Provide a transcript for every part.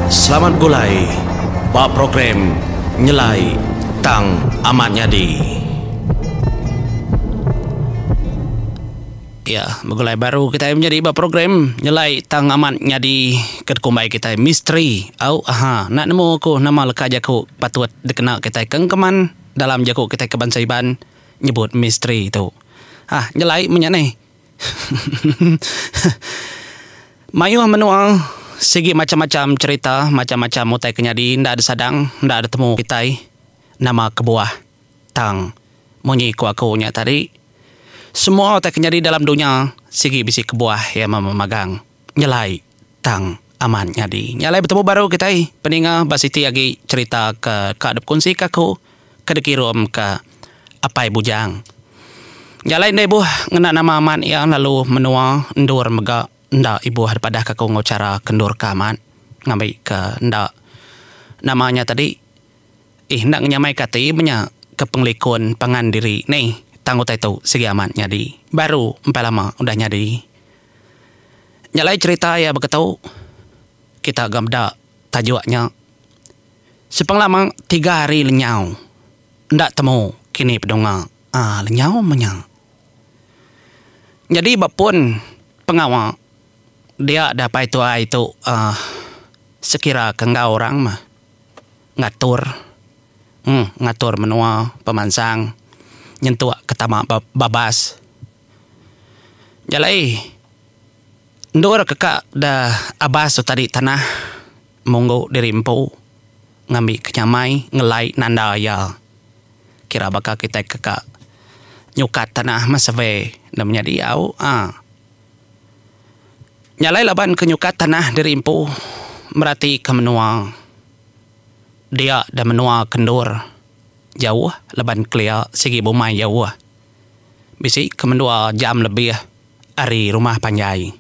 Selamat gulai ba program Nyelai Tang Amat Nyadi. Ya, begulai baru kita menjadi ba program Nyelai Tang Amat Nyadi. Kedkumbai kita misteri au nak nemu aku nama leka jaku patut dikenal kita kengkeman dalam jaku kita kebansaiban nyebut misteri itu. Nyelai menyane. Mayu menua segi macam-macam cerita, macam-macam mutai kenyadi, ndak ada sadang, ndak ada temu kitai. Nama kebuah tang munyi ku aku nya tadi. Semua mutai kenyadi dalam dunia segi bisi kebuah yang memagang nyelai tang aman nyadi. Nyalai bertemu baru kitai. Peninga basiti lagi cerita ke adep kunsi kaku ke dekirum ke apai bujang. Nyalai nebuh ngena nama aman yang lalu menua endur mega ndak ibu daripada kaku ngocara kendur kaman ngambil ke ndak namanya tadi ndak nyamai kati punya kepenglikun pangan diri nih tangguh itu segi aman nyadi baru empat lama udah nyadi nyalai cerita ya begitu kita gamda tajuaknya sepenglamang 3 hari lenyau ndak temu kini pedonga lenyau menyang jadi bapun pengawal dia dapat itu sekira kenggau orang mah ngatur menua pemansang nyentuh ketama babas jalai ndur kekak dah abas tu tadi tanah monggo dirimpu ngambil kenyamai ngelai nanda ya kira bakal kita kekak nyukat tanah masave namanya diau nyalai laban kenyukat tanah dirimpu merati ke menua dia dah menua kendur jauh laban kelia segi bumai jauh bisi ke menua jam lebih hari rumah panjai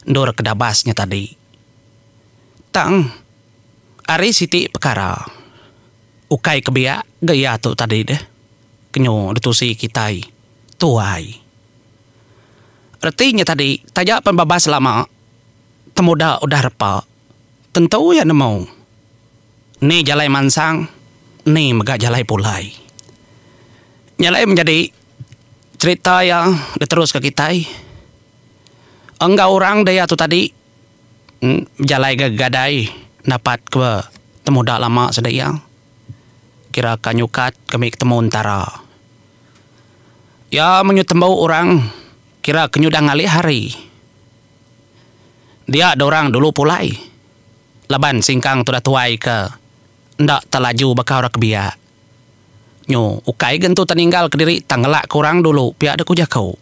ndur kedabasnya tadi tang hari siti perkara ukai kebiak gaya tu tadi deh kenyo ditusi kitai tuai artinya tadi tajak pembabas lama temuda udah repa tentu ya nemu ni jalai mansang ni megak jalai pulai nyalai menjadi cerita yang diterus ke kita enggak orang daya tu tadi jalai gadai dapat ke temuda lama sedaya kira kanyukat kami ketemu antara ya menyutembau orang kira kenyudang ngali hari. Dia ada orang dulu pulai. Laban singkang tu dah tuai ke. Ndak telaju bakal rak biak. Nyo, ukai gentu teninggal ke diri tanggelak kurang dulu. Piak ada ku jakau.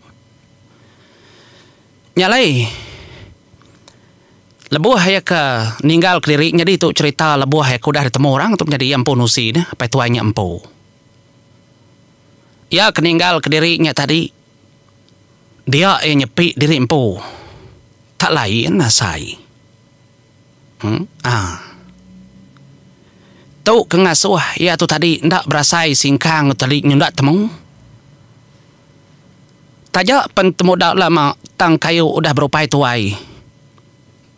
Nyalai. Lebuh ya ke ninggal ke diri. Jadi tu cerita lebuh ya ku dah ditemu orang tu menjadi empu nusi ni. Apa tuainya empu. Ya keninggal ke dirinya tadi. Dia yang nyepi diri empu. Tak lain nasai. Tahu kengasuh ya tu tadi ndak berasai singkang tadi ndak temu. Tajak pentemu dak lama tang kayu udah berupai tuai.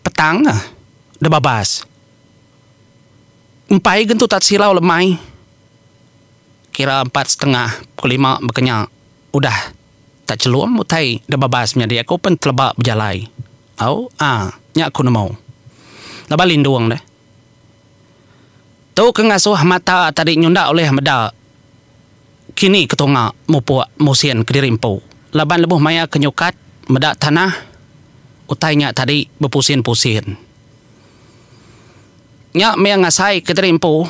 Petang dah babas. Empai gentu tak silau lemai. Kira 4:30 pukul 5 berkenyak udah tak celuam mutai dah babas menjadi aku pun telebak berjalai. Nyak aku nemu. Laba linduang deh. Tu kengasuh mata tadi nyundak oleh meda. Kini ketonga mupuak musian kedirimpu. Laban lebuh maya kenyukat meda tanah. Utainya tadi berpusin-pusin. Nyak maya ngasai kedirimpu.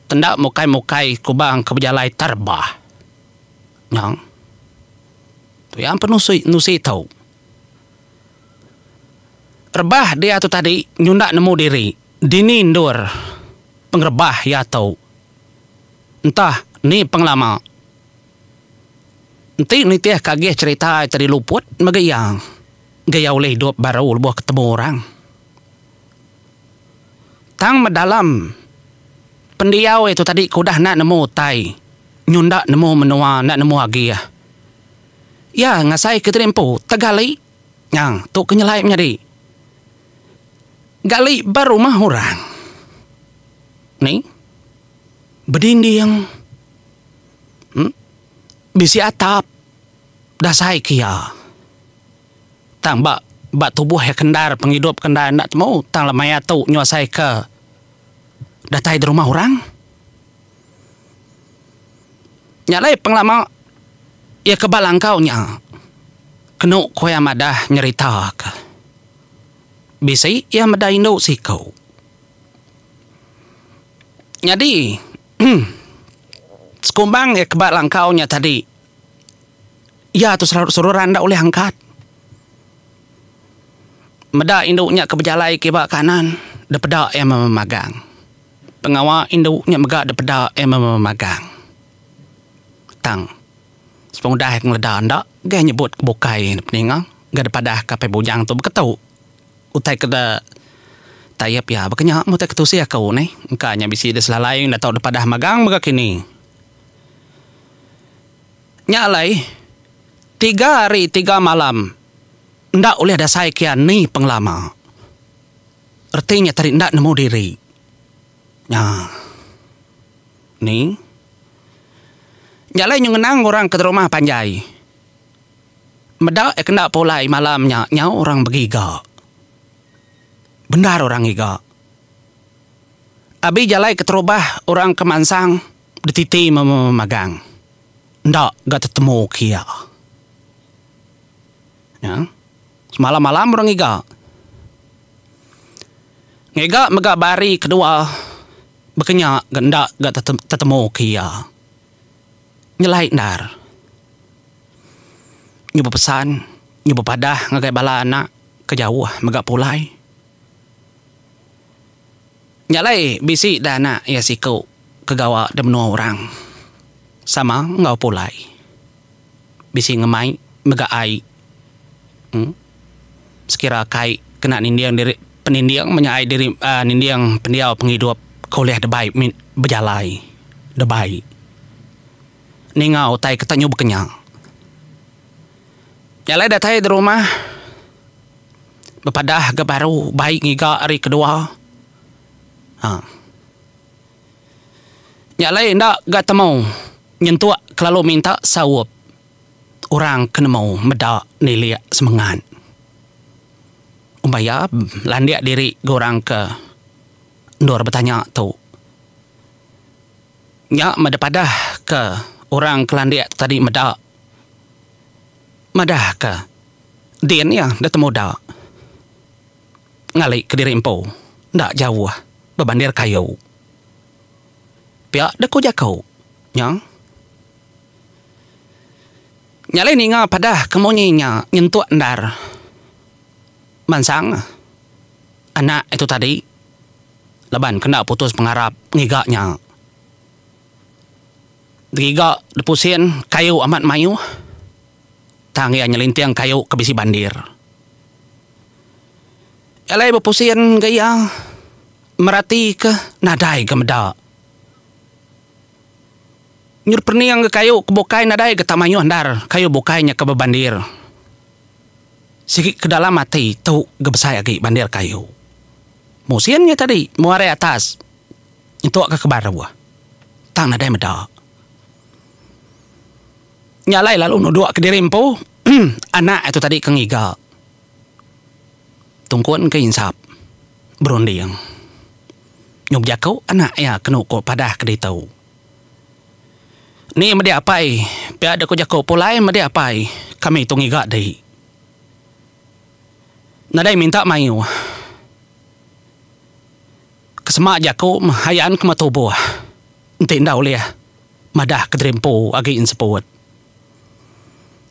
Tendak mukai-mukai kubang keberjalai tarbah. Nyang. Tu yang penusi tahu. Rebah dia tu tadi nyundak nemu diri. Dini ndur. Pengrebah ya tahu. Entah ni penglama. Nanti ni tiah kagih cerita tadi luput magayang. Gaya oleh hidup baru lebuh ketemu orang. Tang mendalam. Pendiau itu tadi kudah nak nemu tai. Nyundak nemu menua nak nemu lagi ya. Ya, ngasai keterimpu, tegali. Yang, tu kenyelai menjadi. gali baru rumah orang. Nih, berdinding, bisi atap, dasai kia. Tang bak tubuh ya kendar, penghidup kendar nak mau tang lamaya tu nyuasai ke datai di rumah orang. Nyalai penglama ya kebalang kau nya. Kenu ko yang madah nyerita ke. Bisi ya madah induk si kau. Jadi, sekumbang ya kebak langkaunya tadi. Ya, tu suruh randa oleh angkat. Meda induknya ke berjalai ke bak kanan. Daripada yang memagang. Pengawal induknya megak daripada yang memagang. Tang. Sepung dah yang ledah anda. Gaya nyebut kebukai peningang. Gak daripada kapai bujang tu berketau. Utai keda tayap ya, bakanya mau tak ketusi ya kau nih, engkanya bisi des lalai dah tahu depada magang baga kini. Nyalai 3 hari 3 malam, ndak oleh ada saya kian ni penglama. Artinya tadi ndak nemu diri. Ya, ni. Nyalai nyungenang orang ke rumah panjai. Medak kena polai malamnya, nyau orang begiga. Benar orang iga. Abi jalai keterubah orang kemansang dititi memagang. Ndak gak tetemu kia. Ya. Semalam-malam orang iga. Ngiga megak bari kedua. Bekenya ndak gak tetemu kia. Nyelai ndar. Nyoba pesan, nyoba padah ngagai bala anak kejauh megak pulai. Nyalai bisi dana ya siku kegawa dan menua orang. Sama ngau pulai. Bisi ngemai mega ai. Sekira kai kena nindiang diri penindiang menyai diri nindiang pendiau penghidup kuliah debai berjalai debai. Ningau tai ketanyu bekenyang. Nyalai datai di rumah. Bepadah ke baru baik ngiga hari kedua. Nyalai ndak gak temu nyentuak kelalu minta sawup orang kena mau medak niliak semangat umpaya landiak diri gorang ke ndor bertanya tu nya medepadah ke orang kelandiak tadi medak madah ke din ya dah temu dak ngali ke diri empo ndak jauh bebandir kayu. Pihak deko jakau. Nya. Nyalai ninga padah kemonyinya nyentuak ndar. Mansang. Anak itu tadi. Leban kena putus pengharap ngigaknya. Ngigak depusin kayu amat mayu. Tangi nyelintiang kayu ke bisi bandir. Alai bepusin gaya. Merati ke nadai ke medak. Nyur perniang ke kayu ke bokai nadai ke tamayu andar. Kayu bokainya ke bebandir. Sikit ke dalam mati tu gebesai lagi bandir kayu. Musiannya tadi muare atas. Itu ke kebaru. Tang nadai medak. Nyalai lalu nuduk ke diri empu. Anak itu tadi kengiga. Tungkuan ke insap. Berunding. Nyub jakau anak ya kenu ko padah kedai tahu. Ni mede apai, pia ada ko jakau pulai mede apai. Kami tungi gak dai. Nadai minta mayu. Kesemak jakau mahayaan ke matubuh. Entinda oleh madah kedrimpo agi inseput.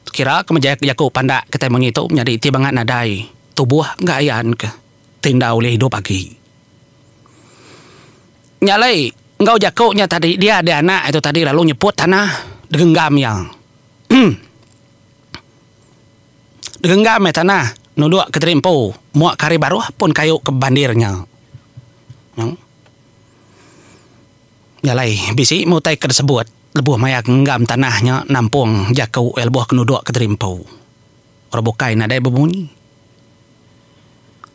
Kira kemejak jakau pandak kita mengitu menjadi tibangan nadai. Tubuh gak ayaan ke. Tinda oleh hidup agi. Nyalai, engkau jakaunya tadi, dia ada anak itu tadi lalu nyeput tanah, degenggam yang. Degenggam ya tanah, nuduk ke terimpo, muak kari baru pun kayu ke bandirnya. Nyalai, bisi mutai ke tersebut, lebuh maya genggam tanahnya, nampung jakau lebuh ke nuduk ke terimpo. Orang bukai nadai berbunyi.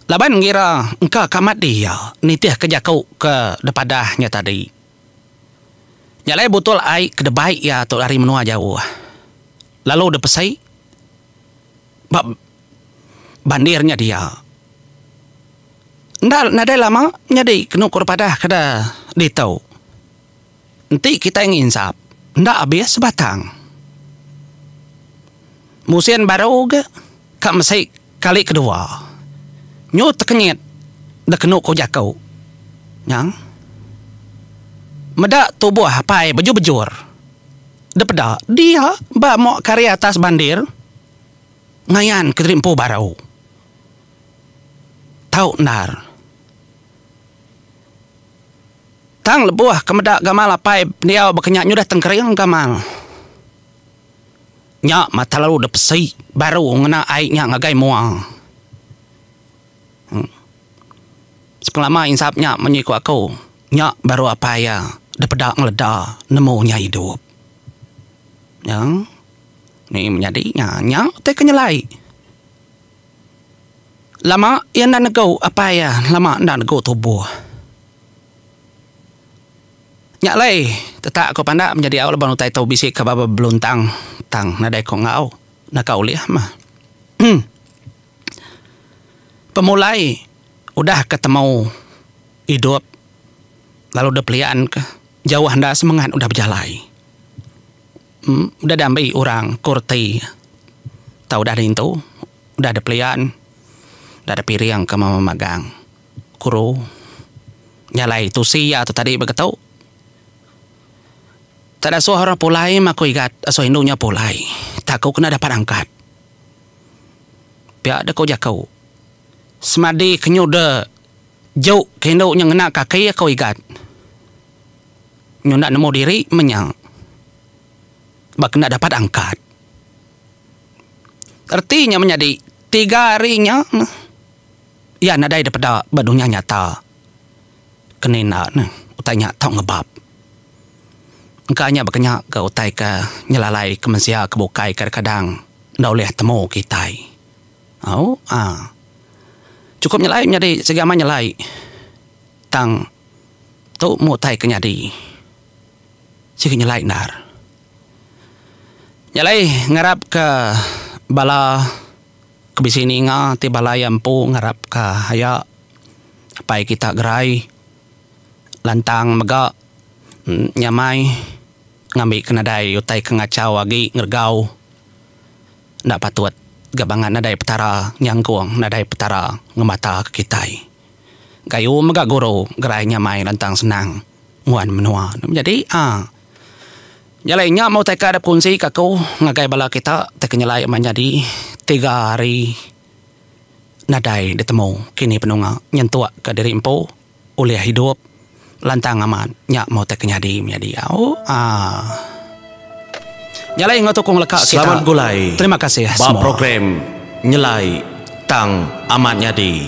Laban ngira engkau kamat dia nitih kerja kau ke depadahnya tadi. Nyalai botol air ke debaik ya tok dari menua jauh. Lalu udah pesai bandirnya dia. Nadai lama nyadi kena korpadah kada ditau. Nanti kita yang insap. Ndak habis sebatang. Musim baru ke kak mesai kali kedua. Nyo terkenyit dah kena kau jakau. Yang medak tubuh hapai bejur-bejur. Daripada dia mau karya atas bandir ngayan ke rimpu baru. Tahu nar. Tang lebuah kemedak gamal apai dia berkenyak nyudah tengkering gamal. Nyak mata lalu dah pesai baru ngena airnya ngagai muang. Sekelama insapnya menyiku aku. Nyak baru apa ya daripada ngeleda nemunya hidup. Yang ni menjadinya nyak tak kenyalai. Lama yang nak nego apa ya lama nak nego tubuh. Nyak lay tetap aku pandak menjadi awal banu tai tahu bisik ke baba beluntang tang nadai ko ngau nak kau lihat mah. Pemulai udah ketemu hidup lalu udah pelian ke jauh anda semangat udah berjalai. Udah damai orang kurti tahu dah itu udah ada pelian udah ada piring ke mama magang kuru nyalai tu si atau tadi begitu tak ada suara pulai maku ikat aso indunya pulai tak kau kena dapat angkat pihak ada kau jakau semadi kenyuda jauh kendo yang kena kaki kau ikat nyunda nemu diri menyang bak kena dapat angkat artinya menjadi 3 harinya ya nadai daripada badunya nyata kenina utanya tau ngebab engkanya berkenyak ke utai ke nyelalai ke mensia kebukai kadang-kadang ndak boleh temu kita cukup nyelai menjadi segama nyelai tang tu mutai kenyadi sih nyelai nar nyelai ngarap ke bala kebisini nga ti bala yampu ngarap ka haya pai kita gerai lantang mega nyamai ngambil kenadai utai kengacau lagi ngergau ndak patut gabangan nadai petara nyangkuang nadai petara ngemata ke kitai gayu mega guru gerai nyamai lantang senang nguan menua jadi nyalainya mau teka ada kunci kaku ngagai bala kita teka nyalai menjadi 3 hari nadai ditemu kini penunga nyentuak ke diri empu oleh hidup lantang aman nyak mau teka nyadi menjadi nyalai ngotukung lekak kita. Selamat gulai. Terima kasih semua. Program Nyelai tang amat nyadi.